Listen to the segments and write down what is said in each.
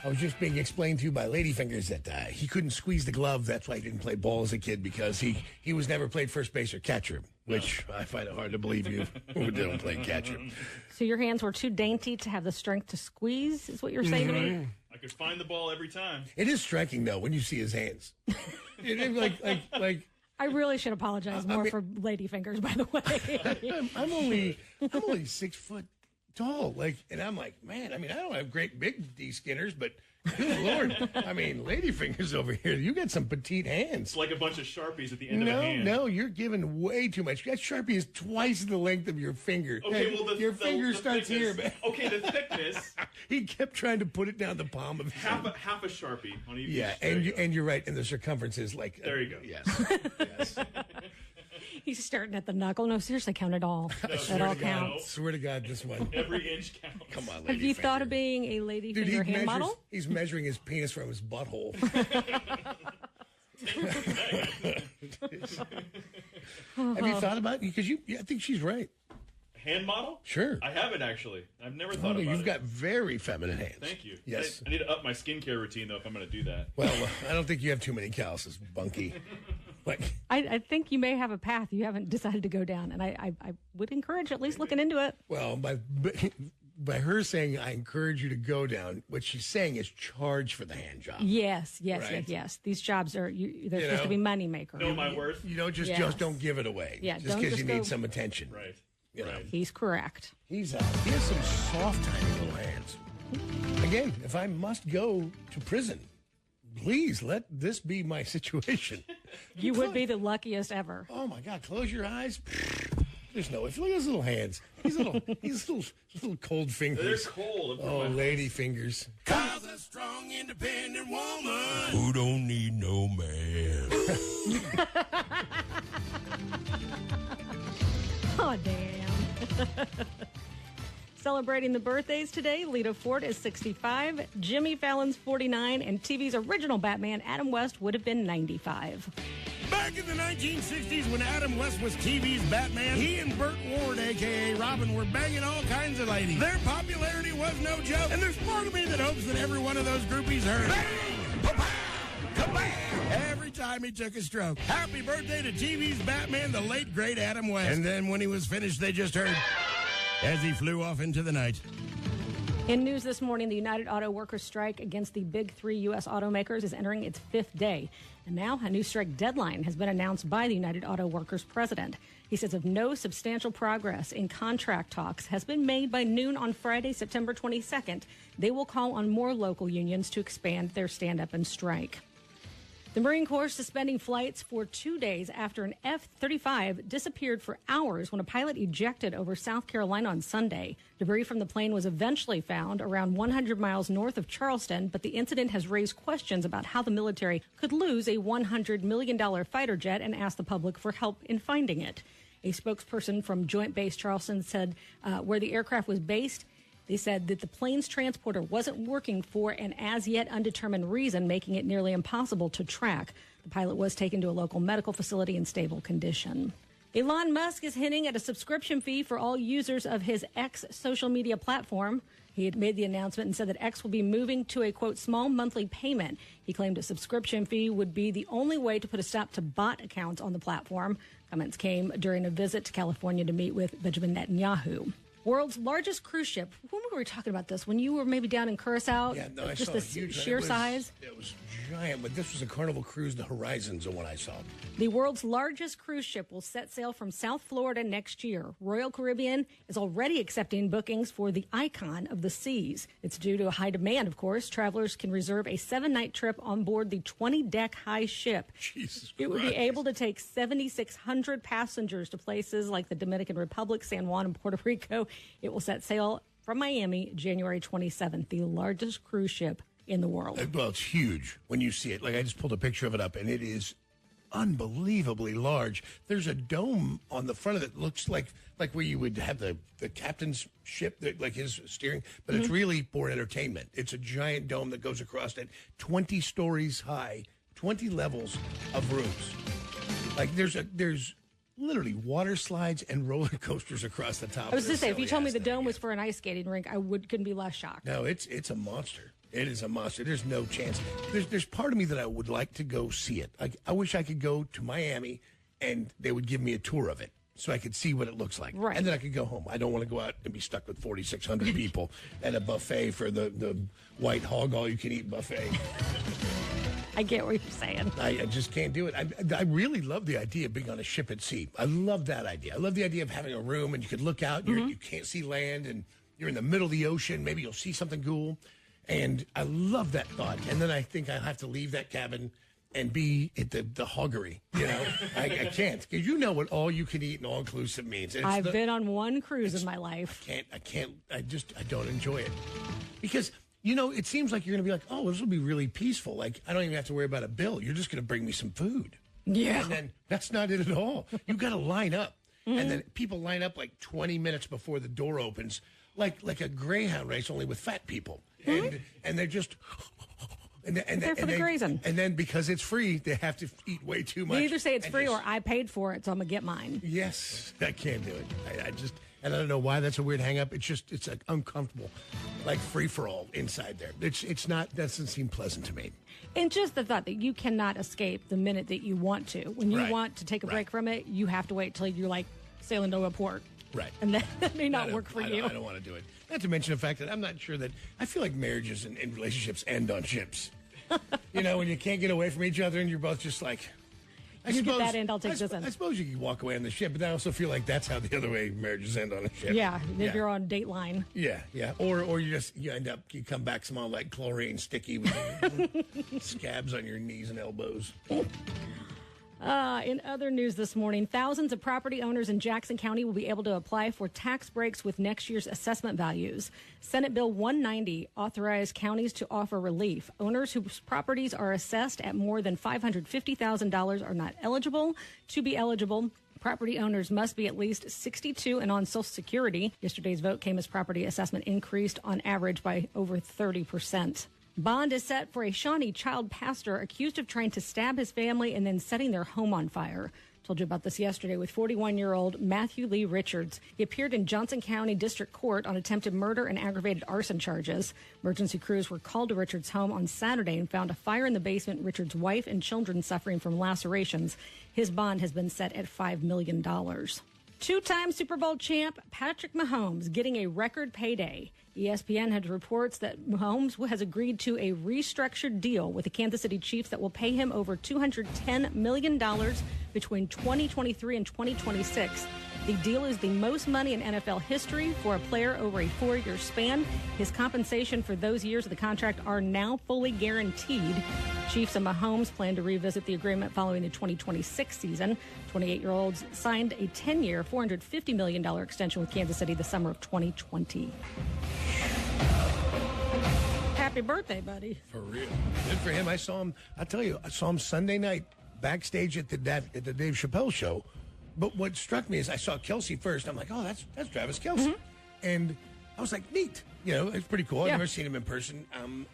I was just being explained to you by Ladyfingers that he couldn't squeeze the glove. That's why he didn't play ball as a kid, because he was never played first base or catcher, which I find it hard to believe you who don't play catcher. So your hands were too dainty to have the strength to squeeze, is what you're saying to me? I could find the ball every time. It is striking, though, when you see his hands. like. I really should apologize more for Ladyfingers, by the way. I'm only 6 foot tall. And I'm like, man, I don't have great big D-skinners, but good Lord. Ladyfingers over here, you got some petite hands. It's like a bunch of Sharpies at the end of a hand. No, you're giving way too much. That Sharpie is twice the length of your finger. Okay, well, your finger starts thickness, here, man. Okay, the thickness. He kept trying to put it down the palm of his hand. Half a Sharpie on each. Yeah, and you're right, and the circumference is like... There you go. Yes. He's starting at the knuckle. No, seriously, count it all. That all counts. Swear to God, this one. Every inch counts. Come on, Have you thought of being a Ladyfinger hand model? He's measuring his penis from his butthole. Have you thought about it? Because I think she's right. Hand model? Sure. I haven't, actually. I've never thought about it. You've got very feminine hands. Thank you. Yes. I need to up my skincare routine, though, if I'm going to do that. Well, I don't think you have too many calluses, Bunky. I think you may have a path you haven't decided to go down, and I would encourage at least looking into it. Well, by her saying I encourage you to go down, what she's saying is charge for the hand job. Yes. Right? These jobs are they're supposed to be moneymaker. Know my worth. You don't just don't give it away. Yeah, just because you need some attention. Right. Right. He's correct. He has some soft, tiny little hands. Again, if I must go to prison, please let this be my situation. You would be the luckiest ever. Oh my God! Close your eyes. There's no way. Look at his little hands. He's little cold fingers. They're cold. Oh, lady fingers. Cause a strong, independent woman who don't need no man. Oh, damn. Celebrating the birthdays today, Lita Ford is 65, Jimmy Fallon's 49, and TV's original Batman, Adam West, would have been 95. Back in the 1960s when Adam West was TV's Batman, he and Burt Ward, a.k.a. Robin, were banging all kinds of ladies. Their popularity was no joke, and there's part of me that hopes that every one of those groupies heard bang, pa-pow, kabam, every time he took a stroke. Happy birthday to TV's Batman, the late, great Adam West. And then when he was finished, they just heard as he flew off into the night. In news this morning, the United Auto Workers strike against the big three U.S. automakers is entering its fifth day. And now a new strike deadline has been announced by the United Auto Workers president. He says if no substantial progress in contract talks has been made by noon on Friday, September 22nd, they will call on more local unions to expand their stand-up and strike. The Marine Corps suspending flights for 2 days after an F-35 disappeared for hours when a pilot ejected over South Carolina on Sunday. Debris from the plane was eventually found around 100 miles north of Charleston, but the incident has raised questions about how the military could lose a $100 million fighter jet and asked the public for help in finding it. A spokesperson from Joint Base Charleston said where the aircraft was based, they said that the plane's transporter wasn't working for an as-yet undetermined reason, making it nearly impossible to track. The pilot was taken to a local medical facility in stable condition. Elon Musk is hinting at a subscription fee for all users of his X social media platform. He had made the announcement and said that X will be moving to a, quote, small monthly payment. He claimed a subscription fee would be the only way to put a stop to bot accounts on the platform. Comments came during a visit to California to meet with Benjamin Netanyahu. World's largest cruise ship. When were we talking about this? When you were maybe down in Curacao? Yeah, no, I just saw the huge sheer size? It was giant, but this was a Carnival Cruise, the Horizons, the one I saw. The world's largest cruise ship will set sail from South Florida next year. Royal Caribbean is already accepting bookings for the Icon of the Seas. It's due to a high demand, of course. Travelers can reserve a 7-night trip on board the 20-deck high ship. Jesus It would be able to take 7,600 passengers to places like the Dominican Republic, San Juan, and Puerto Rico. It will set sail from Miami January 27th, the largest cruise ship in the world. Well, it's huge when you see it. Like, I just pulled a picture of it up, and it is unbelievably large. There's a dome on the front of it that looks like where you would have the captain's ship, like his steering, but it's really for entertainment. It's a giant dome that goes across it, 20 stories high, 20 levels of rooms. Like, there's literally water slides and roller coasters across the top. I was going to say, if you told me the dome was for an ice skating rink, I couldn't be less shocked. No, it's a monster. It is a monster. There's no chance. There's part of me that I would like to go see it. I wish I could go to Miami and they would give me a tour of it so I could see what it looks like. Right. And then I could go home. I don't want to go out and be stuck with 4,600 people at a buffet for the white hog all-you-can-eat buffet. I get what you're saying. I just can't do it. I really love the idea of being on a ship at sea. I love that idea. I love the idea of having a room and you could look out, you can't see land, and you're in the middle of the ocean. Maybe you'll see something cool. And I love that thought. And then I think I'll have to leave that cabin and be at the hoggery. You know, I can't, because you know what all you can eat and all inclusive means. And I've been on one cruise in my life. I don't enjoy it. Because, you know, it seems like you're going to be like, oh, this will be really peaceful. Like, I don't even have to worry about a bill. You're just going to bring me some food. Yeah. And then that's not it at all. You got to line up. And then people line up like 20 minutes before the door opens, like a Greyhound race, only with fat people. And they're just... They're for the grazing. And then because it's free, they have to eat way too much. They either say it's free or I paid for it, so I'm going to get mine. Yes, I can't do it. And I don't know why that's a weird hang-up. It's like uncomfortable, like free-for-all inside there. It's not, that doesn't seem pleasant to me. And just the thought that you cannot escape the minute that you want to. When you want to take a break from it, you have to wait till you're like sailing to a port. Right. And that may not work for you. I don't want to do it. Not to mention the fact that I'm not sure that, I feel like marriages and relationships end on ships. You know, when you can't get away from each other and you're both just like... You get that end, I'll take this end. I suppose you can walk away on the ship, but I also feel like that's how the other way marriages end on a ship. Yeah, if you're on Dateline. Yeah. Or you come back small like chlorine sticky with scabs on your knees and elbows. In other news this morning, thousands of property owners in Jackson County will be able to apply for tax breaks with next year's assessment values. Senate Bill 190 authorized counties to offer relief. Owners whose properties are assessed at more than $550,000 are not eligible. To be eligible, property owners must be at least 62 and on Social Security. Yesterday's vote came as property assessment increased on average by over 30%. Bond is set for a Shawnee child pastor accused of trying to stab his family and then setting their home on fire. Told you about this yesterday with 41-year-old Matthew Lee Richards. He appeared in Johnson County District Court on attempted murder and aggravated arson charges. Emergency crews were called to Richards' home on Saturday and found a fire in the basement. Richards' wife and children suffering from lacerations. His bond has been set at $5 million. Two-time Super Bowl champ Patrick Mahomes getting a record payday. ESPN had reports that Mahomes has agreed to a restructured deal with the Kansas City Chiefs that will pay him over $210 million between 2023 and 2026. The deal is the most money in NFL history for a player over a 4-year span. His compensation for those years of the contract are now fully guaranteed. Chiefs and Mahomes plan to revisit the agreement following the 2026 season. 28-year-olds signed a 10-year, $450 million extension with Kansas City the summer of 2020. Happy birthday, buddy. For real. Good for him. I saw him Sunday night backstage at the Dave Chappelle show. But what struck me is I saw Kelsey first. I'm like, oh, that's Travis Kelsey. Mm-hmm. And I was like, neat. You know, it's pretty cool. I've never seen him in person. And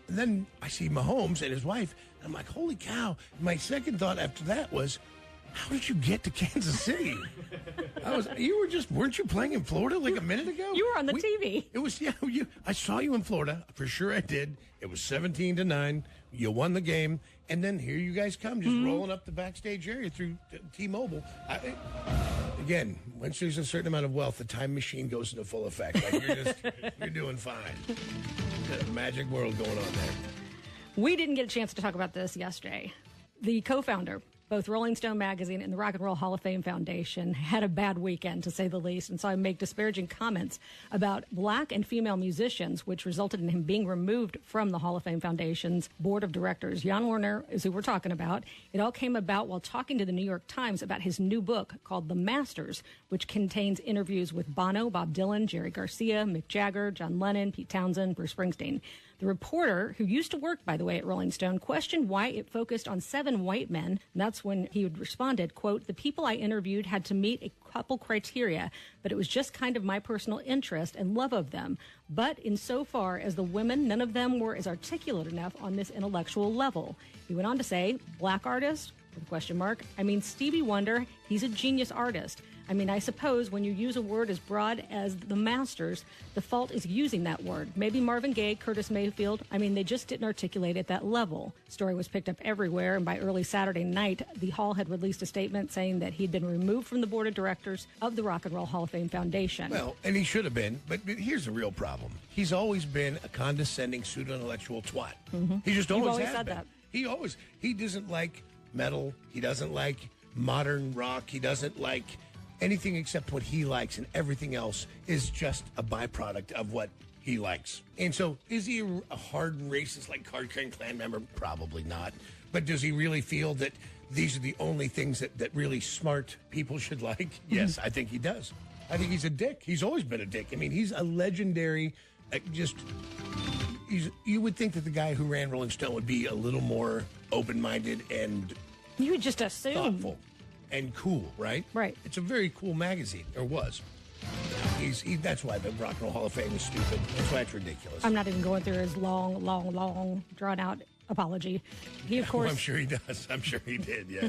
then I see Mahomes and his wife. And I'm like, holy cow. My second thought after that was, how did you get to Kansas City? Weren't you playing in Florida like a minute ago? You were on the TV. It was, I saw you in Florida. For sure I did. It was 17-9. You won the game. And then here you guys come, just rolling up the backstage area through T-Mobile. Again, once there's a certain amount of wealth, the time machine goes into full effect. Like you're doing fine. Got a magic world going on there. We didn't get a chance to talk about this yesterday. The co-founder, both Rolling Stone magazine and the Rock and Roll Hall of Fame Foundation, had a bad weekend, to say the least, and saw him make disparaging comments about black and female musicians, which resulted in him being removed from the Hall of Fame Foundation's board of directors. Jan Warner is who we're talking about. It all came about while talking to the New York Times about his new book called The Masters, which contains interviews with Bono, Bob Dylan, Jerry Garcia, Mick Jagger, John Lennon, Pete Townsend, Bruce Springsteen. The reporter, who used to work, by the way, at Rolling Stone, questioned why it focused on 7 white men. And that's when he responded, quote, "The people I interviewed had to meet a couple criteria, but it was just kind of my personal interest and love of them. But insofar as the women, none of them were as articulate enough on this intellectual level." He went on to say, black artist, with a question mark, I mean, Stevie Wonder, he's a genius artist. I mean, I suppose when you use a word as broad as the Masters, the fault is using that word. Maybe Marvin Gaye, Curtis Mayfield. I mean, they just didn't articulate at that level. Story was picked up everywhere, and by early Saturday night, the Hall had released a statement saying that he'd been removed from the board of directors of the Rock and Roll Hall of Fame Foundation. Well, and he should have been, but here's the real problem. He's always been a condescending, pseudo-intellectual twat. Mm-hmm. He just always has said been. that. He doesn't like metal. He doesn't like modern rock. He doesn't like anything except what he likes, and everything else is just a byproduct of what he likes. And so, is he a hardened racist like Card-Carrying Klan member? Probably not. But does he really feel that these are the only things that really smart people should like? Yes, I think he does. I think he's a dick. He's always been a dick. I mean, he's a legendary, you would think that the guy who ran Rolling Stone would be a little more open-minded and You would just assume. thoughtful and cool, right? Right. It's a very cool magazine, or was. That's why the Rock and Roll Hall of Fame is stupid. That's why it's ridiculous. I'm not even going through his long, drawn-out apology. He, of course, I'm sure he does. I'm sure he did, yeah.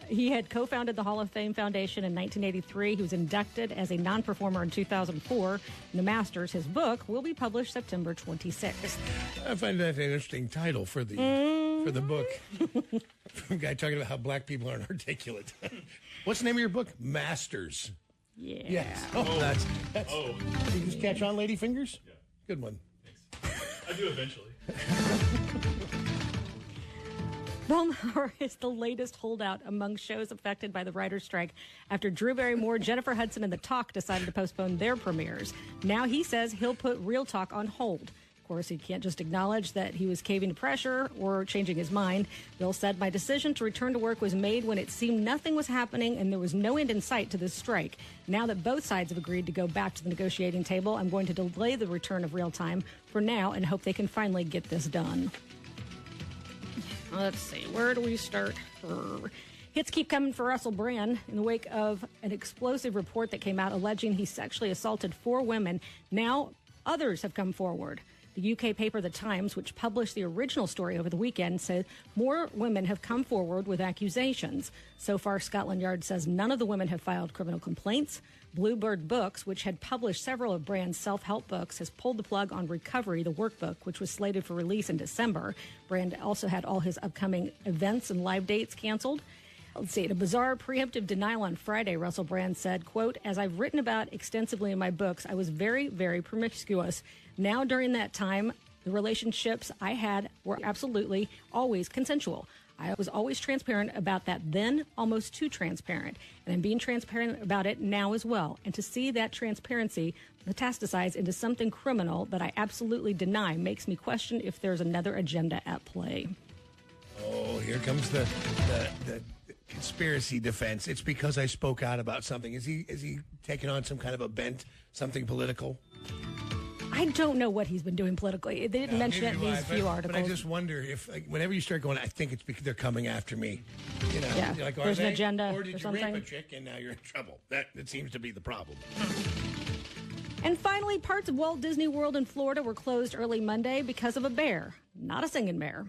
he had co-founded the Hall of Fame Foundation in 1983. He was inducted as a non-performer in 2004. And the Masters, his book, will be published September 26th. I find that an interesting title for the book. From a guy talking about how black people aren't articulate. What's the name of your book? Masters. Yeah. Yes. Oh, that's. You just catch on, lady fingers? Yeah. Good one. I do eventually. Bill Maher is the latest holdout among shows affected by the writer's strike after Drew Barrymore, Jennifer Hudson, and The Talk decided to postpone their premieres. Now he says he'll put Real Talk on hold. Of course, he can't just acknowledge that he was caving to pressure or changing his mind. Bill said, "My decision to return to work was made when it seemed nothing was happening and there was no end in sight to this strike. Now that both sides have agreed to go back to the negotiating table, I'm going to delay the return of Real Time for now and hope they can finally get this done." Let's see, where do we start? Hits keep coming for Russell Brand in the wake of an explosive report that came out alleging he sexually assaulted 4 women. Now others have come forward. The UK paper The Times, which published the original story over the weekend, said more women have come forward with accusations. So far, Scotland Yard says none of the women have filed criminal complaints. Bluebird Books, which had published several of Brand's self-help books, has pulled the plug on Recovery, the workbook, which was slated for release in December. Brand also had all his upcoming events and live dates canceled. Let's see, in a bizarre preemptive denial on Friday, Russell Brand said, quote, "As I've written about extensively in my books, I was very, very promiscuous. Now, during that time, the relationships I had were absolutely always consensual. I was always transparent about that then, almost too transparent. And I'm being transparent about it now as well. And to see that transparency metastasize into something criminal that I absolutely deny makes me question if there's another agenda at play." Oh, here comes the conspiracy defense. It's because I spoke out about something. Is he taking on some kind of a bent, something political? I don't know what he's been doing politically. They didn't mention it in these few articles. But I just wonder if, like, whenever you start going, I think it's because they're coming after me. You know, Yeah, you're like, there's an agenda or did or you something. rape a chick and now you're in trouble? That seems to be the problem. And finally, parts of Walt Disney World in Florida were closed early Monday because of a bear, not a singing bear.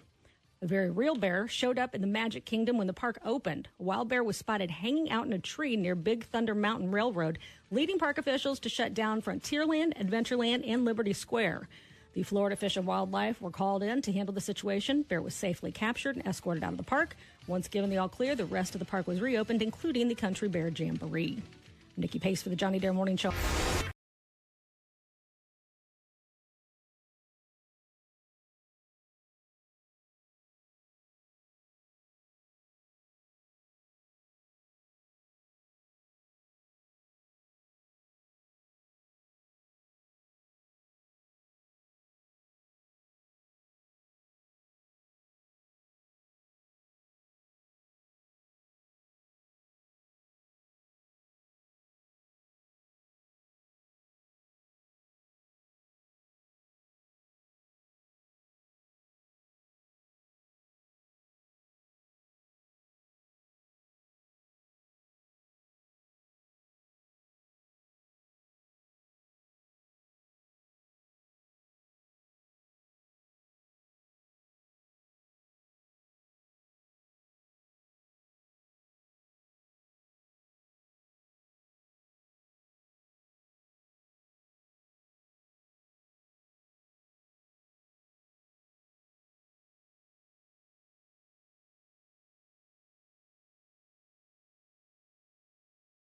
A very real bear showed up in the Magic Kingdom when the park opened. A wild bear was spotted hanging out in a tree near Big Thunder Mountain Railroad, leading park officials to shut down Frontierland, Adventureland, and Liberty Square. The Florida Fish and Wildlife were called in to handle the situation. Bear was safely captured and escorted out of the park. Once given the all clear, the rest of the park was reopened, including the Country Bear Jamboree. Nycki Pace for the Johnny Dare Morning Show.